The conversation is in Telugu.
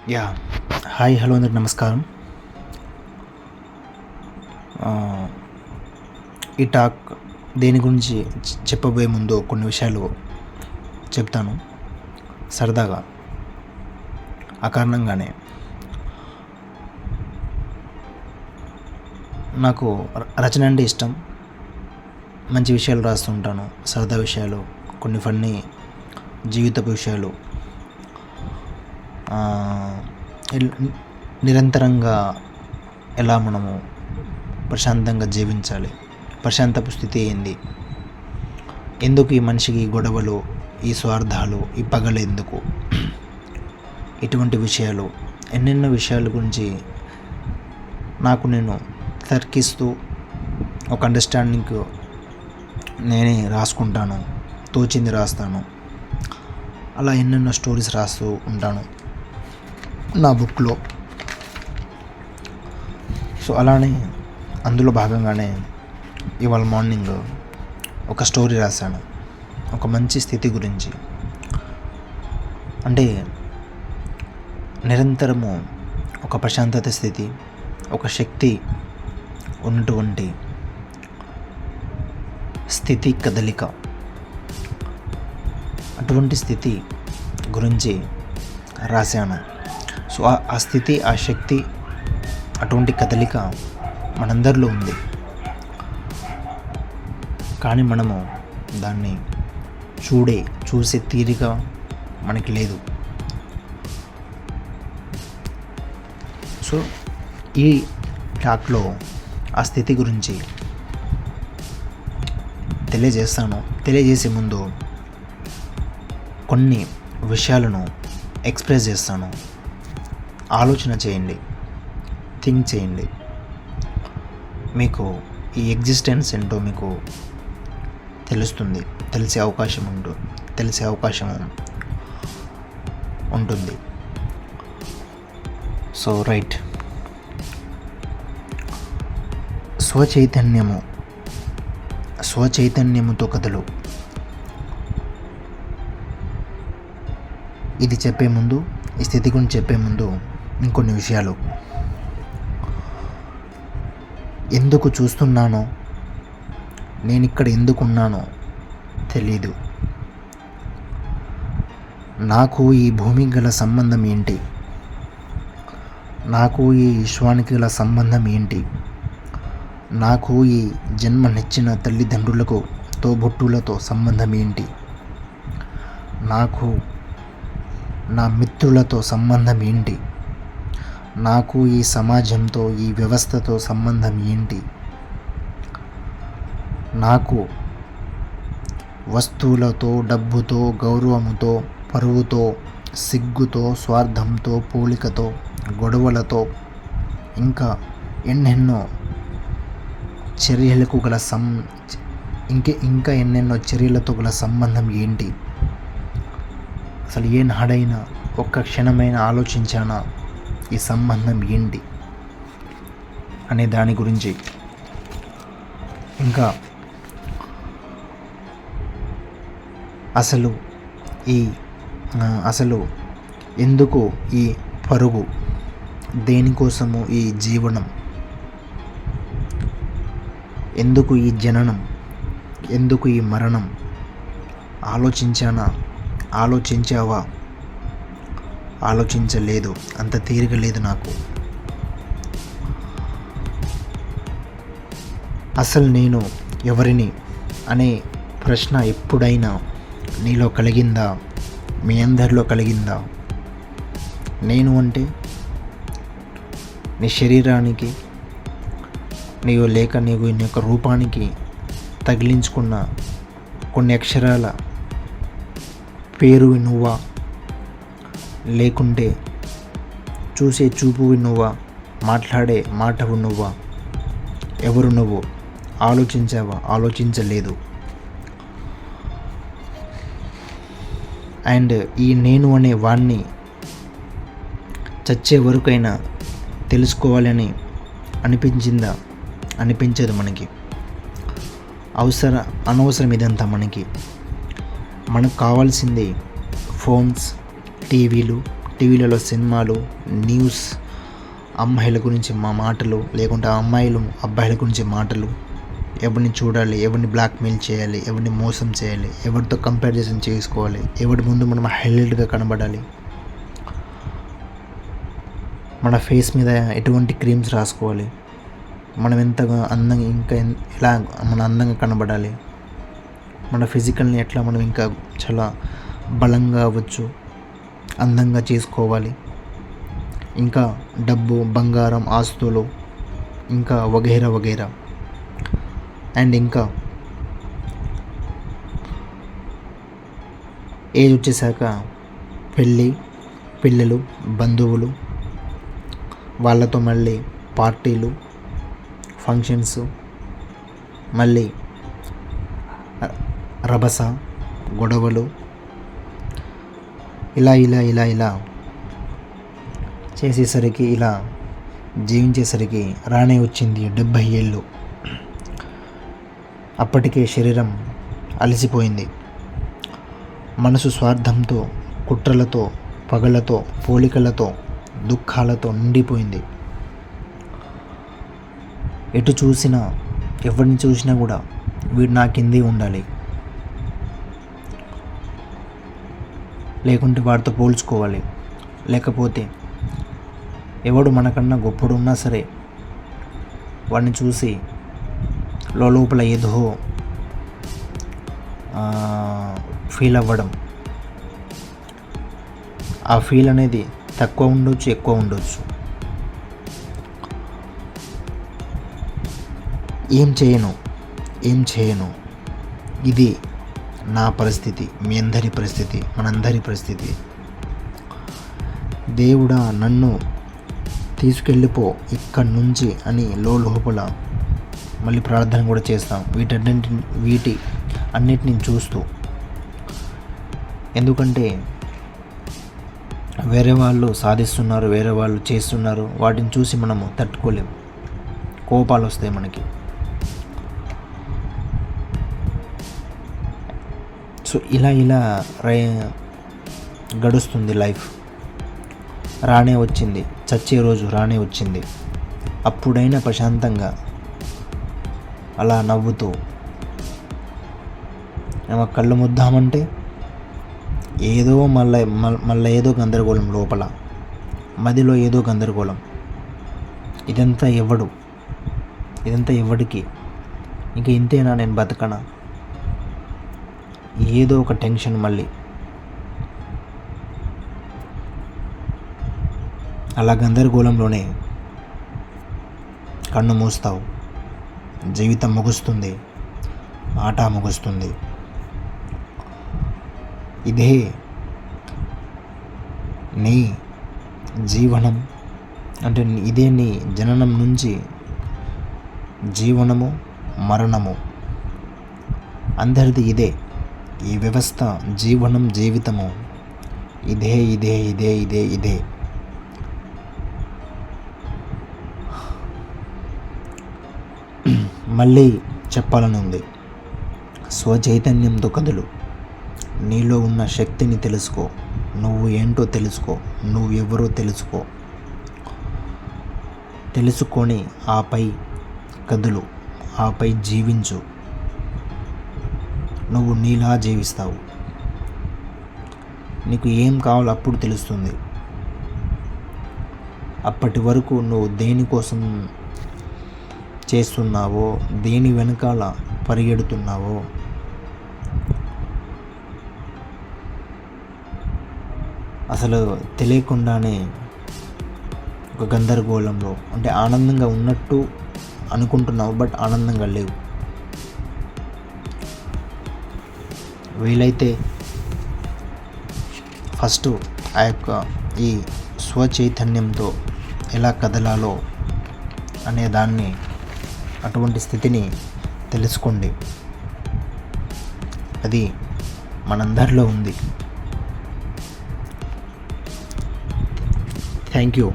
యా హాయ్ హలో అందరికి నమస్కారం. ఈ టాక్ దేని గురించి చెప్పబోయే ముందు కొన్ని విషయాలు చెప్తాను సరదాగా. ఆ కారణంగానే నాకు రచన అంటే ఇష్టం. మంచి విషయాలు రాస్తుంటాను, సరదా విషయాలు, కొన్ని ఫన్నీ జీవితపు విషయాలు. నిరంతరంగా ఎలా మనము ప్రశాంతంగా జీవించాలి, ప్రశాంతపు స్థితి ఏంది, ఎందుకు ఈ మనిషికి గొడవలు, ఈ స్వార్థాలు, ఈ పగలు ఎందుకు, ఇటువంటి విషయాలు, ఎన్నెన్నో విషయాల గురించి నాకు నేను తర్కిస్తూ ఒక అండర్స్టాండింగ్ నేనే రాసుకుంటాను, తోచింది రాస్తాను. అలా ఎన్నెన్నో స్టోరీస్ రాస్తూ ఉంటాను నా బుక్లో. సో అలానే అందులో భాగంగానే ఇవాళ మార్నింగ్ ఒక స్టోరీ రాశాను, ఒక మంచి స్థితి గురించి. అంటే నిరంతరము ఒక ప్రశాంతత స్థితి, ఒక శక్తి ఉన్నటువంటి స్థితి, కదలిక, అటువంటి స్థితి గురించి రాశాను. సో ఆ స్థితి, ఆ శక్తి, అటువంటి కదలిక మనందరిలో ఉంది. కానీ మనము దాన్ని చూసే తీరిక మనకి లేదు. సో ఈ టాక్లో ఆ స్థితి గురించి తెలియజేసే ముందు కొన్ని విషయాలను ఎక్స్ప్రెస్ చేస్తాను. ఆలోచన చేయండి, థింక్ చేయండి. మీకు ఈ ఎగ్జిస్టెన్స్ ఏంటో మీకు తెలిసే అవకాశం ఉంటుంది. So right. స్వచైతన్యముతో కథలు. ఇది చెప్పే ముందు, ఈ స్థితి గురించి చెప్పే ముందు ఇంకొన్ని విషయాలు. ఎందుకు చూస్తున్నానో, నేను ఇక్కడ ఎందుకున్నానో తెలీదు. నాకు ఈ భూమికి గల సంబంధం ఏంటి, నాకు ఈ విశ్వానికి గల సంబంధం ఏంటి, నాకు ఈ జన్మనిచ్చిన తల్లిదండ్రులకు, తోబుట్టులతో సంబంధం ఏంటి, నాకు నా మిత్రులతో సంబంధం ఏంటి, నాకు ఈ సమాజంతో, ఈ వ్యవస్థతో సంబంధం ఏంటి, నాకు వస్తువులతో, డబ్బుతో, గౌరవముతో, పరువుతో, సిగ్గుతో, స్వార్థంతో, పోలికతో, గొడవలతో, ఇంకా ఎన్నెన్నో చర్యలకు గల ఇంకా ఎన్నెన్నో చర్యలతో గల సంబంధం ఏంటి, అసలు ఏ నాడైనా ఒక్క క్షణమైనా ఆలోచించానా ఈ సంబంధం ఏంటి అనే దాని గురించి. ఇంకా అసలు ఎందుకు ఈ పరుగు, దేనికోసము ఈ జీవనం, ఎందుకు ఈ జననం, ఎందుకు ఈ మరణం, ఆలోచించావా? ఆలోచించలేదు, అంత తీరిక లేదు నాకు. అసలు నేను ఎవరిని అనే ప్రశ్న ఎప్పుడైనా నీలో కలిగిందా? మీ అందరిలో కలిగిందా? నేను అంటే నీ శరీరానికి, నీ యొక్క రూపానికి తగిలించుకున్న కొన్ని అక్షరాల పేరువి నువ్వా? లేకుంటే చూసే చూపువి నువ్వా? మాట్లాడే మాటవు నువ్వా? ఎవరు నువ్వు? ఆలోచించావా? ఆలోచించలేదు. అండ్ ఈ నేను అనే వాణ్ణి చచ్చే వరకైనా తెలుసుకోవాలని అనిపించిందా? అనిపించదు మనకి. అనవసరం ఇదంతా మనకు కావాల్సింది ఫోన్స్, టీవీలు, టీవీలలో సినిమాలు, న్యూస్, అమ్మాయిల గురించి మా మాటలు, లేకుంటే అమ్మాయిలు అబ్బాయిల గురించి మాటలు, ఎవరిని చూడాలి, ఎవరిని బ్లాక్మెయిల్ చేయాలి, ఎవరిని మోసం చేయాలి, ఎవరితో కంపారిజన్ చేసుకోవాలి, ఎవరి ముందు మనం హైలైట్గా కనబడాలి, మన ఫేస్ మీద ఎటువంటి క్రీమ్స్ రాసుకోవాలి, మనం ఎంతగా అందంగా ఇంకా ఎలా మన అందంగా కనబడాలి, మన ఫిజికల్ని ఎట్లా మనం ఇంకా చాలా బలంగా అవ్వచ్చు, అందంగా చేసుకోవాలి, ఇంకా డబ్బు, బంగారం, ఆస్తులు, ఇంకా వగైరా వగైరా. అండ్ ఇంకా ఏజ్ వచ్చేసాక పెళ్ళి, పిల్లలు, బంధువులు, వాళ్ళతో మళ్ళీ పార్టీలు, ఫంక్షన్స్, మళ్ళీ రభస, గొడవలు, ఇలా ఇలా ఇలా ఇలా చేసేసరికి, ఇలా జీవించేసరికి రానే వచ్చింది 70 ఏళ్ళు. అప్పటికే శరీరం అలసిపోయింది. మనసు స్వార్థంతో, కుట్రలతో, పగలతో, పోలికలతో, దుఃఖాలతో నిండిపోయింది. ఎటు చూసినా, ఎవరిని చూసినా కూడా వీడు నా కిందే ఉండాలి, లేకుంటే వాడితో పోల్చుకోవాలి, లేకపోతే ఎవడు మనకన్నా గొప్పడు ఉన్నా సరే వాడిని చూసి లోపల ఏదో ఫీల్ అవ్వడం. ఆ ఫీల్ అనేది తక్కువ ఉండొచ్చు, ఎక్కువ ఉండొచ్చు. ఏం చేయను, ఇది నా పరిస్థితి, మీ అందరి పరిస్థితి, మనందరి పరిస్థితి. దేవుడా నన్ను తీసుకెళ్ళిపో ఇక్కడి నుంచి అని లోపల మళ్ళీ ప్రార్థన కూడా చేస్తాం, వీటి అన్నిటిని చూస్తూ. ఎందుకంటే వేరే వాళ్ళు సాధిస్తున్నారు, వేరే వాళ్ళు చేస్తున్నారు, వాటిని చూసి మనము తట్టుకోలేం, కోపాలు వస్తాయి మనకి. సో ఇలా గడుస్తుంది లైఫ్. రానే వచ్చింది, చచ్చే రోజు రానే వచ్చింది. అప్పుడైనా ప్రశాంతంగా అలా నవ్వుతూ కళ్ళు ముద్దామంటే ఏదో మళ్ళీ ఏదో గందరగోళం, లోపల మదిలో ఏదో గందరగోళం. ఇదంతా ఎవడికి? ఇంకా ఇంతేనా, నేను బతకనా? ఏదో ఒక టెన్షన్. మళ్ళీ అలా గందరగోళంలోనే కన్ను మూస్తావు, జీవితం ముగుస్తుంది, ఆట ముగుస్తుంది. ఇదే నీ జీవనం అంటే, ఇదే నీ జననం నుంచి జీవనము, మరణము అందరిది ఇదే. ఈ వ్యవస్థ, జీవనం, జీవితము ఇదే ఇదే ఇదే ఇదే ఇదే. మళ్ళీ చెప్పాలని ఉంది, స్వచైతన్యంతో కదులు, నీలో ఉన్న శక్తిని తెలుసుకో, నువ్వు ఏంటో తెలుసుకో, నువ్వెవరో తెలుసుకొని ఆపై కదులు, ఆపై జీవించు. నువ్వు నీలా జీవిస్తావు. నీకు ఏం కావాలో అప్పుడు తెలుస్తుంది. అప్పటి వరకు నువ్వు దేనికోసం చేస్తున్నావో, దేని వెనకాల పరిగెడుతున్నావో అసలు తెలియకుండానే ఒక గందరగోళంలో, అంటే ఆనందంగా ఉన్నట్టు అనుకుంటున్నావు, బట్ ఆనందంగా లేవు. వీలైతే ఫస్ట్ ఆ యొక్క ఈ స్వచైతన్యంతో ఎలా కదలాలో అనే దాన్ని, అటువంటి స్థితిని తెలుసుకోండి. అది మనందరిలో ఉంది. Thank you.